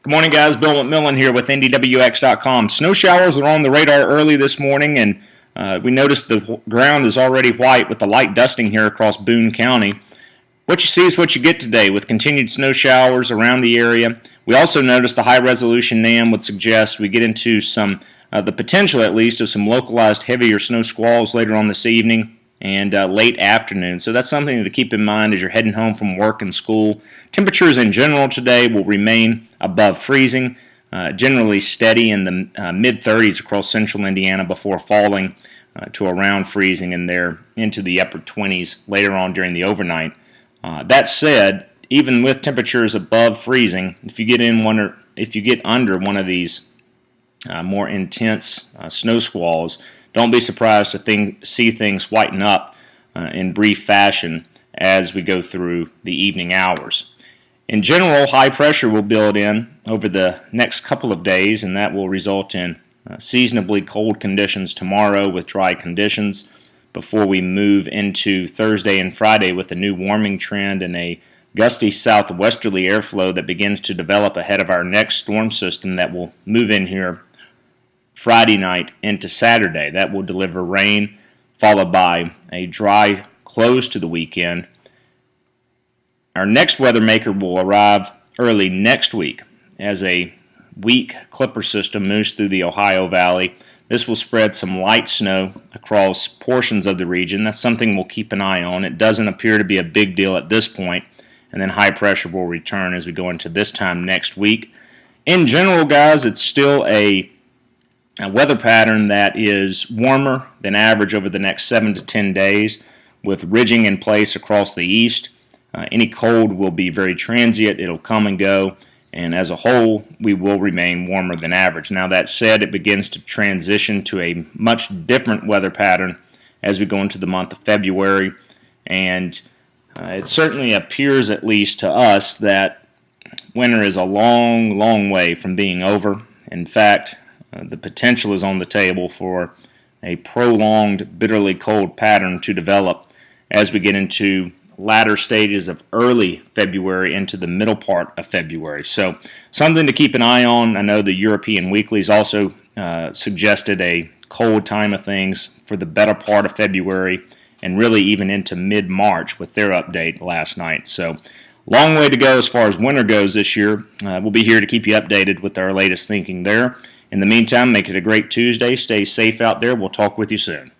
Good morning, guys. Bill McMillan here with NDWX.com. Snow showers are on the radar early this morning, and we noticed the ground is already white with the light dusting here across Boone County. What you see is what you get today with continued snow showers around the area. We also noticed the high-resolution NAM would suggest we get into the potential at least of some localized heavier snow squalls later on this evening and late afternoon. So that's something to keep in mind as you're heading home from work and school. Temperatures in general today will remain above freezing, generally steady in the mid-30s across central Indiana before falling to around freezing and there into the upper 20s later on during the overnight. That said, even with temperatures above freezing, if you get under one of these more intense snow squalls, don't be surprised to see things whiten up in brief fashion as we go through the evening hours. In general, high pressure will build in over the next couple of days, and that will result in seasonably cold conditions tomorrow with dry conditions before we move into Thursday and Friday with a new warming trend and a gusty southwesterly airflow that begins to develop ahead of our next storm system that will move in here Friday night into Saturday. That will deliver rain, followed by a dry close to the weekend. Our next weather maker will arrive early next week as a weak clipper system moves through the Ohio Valley. This will spread some light snow across portions of the region. That's something we'll keep an eye on. It doesn't appear to be a big deal at this point, and then high pressure will return as we go into this time next week. In general, guys, it's still a weather pattern that is warmer than average over the next 7 to 10 days with ridging in place across the east. Any cold will be very transient. It'll come and go, and as a whole, we will remain warmer than average. Now, that said, it begins to transition to a much different weather pattern as we go into the month of February, and it certainly appears, at least to us, that winter is a long, long way from being over. In fact, the potential is on the table for a prolonged, bitterly cold pattern to develop as we get into latter stages of early February into the middle part of February. So something to keep an eye on. I know the European weeklies also suggested a cold time of things for the better part of February and really even into mid-March with their update last night. So long way to go as far as winter goes this year. We'll be here to keep you updated with our latest thinking there. In the meantime, make it a great Tuesday. Stay safe out there. We'll talk with you soon.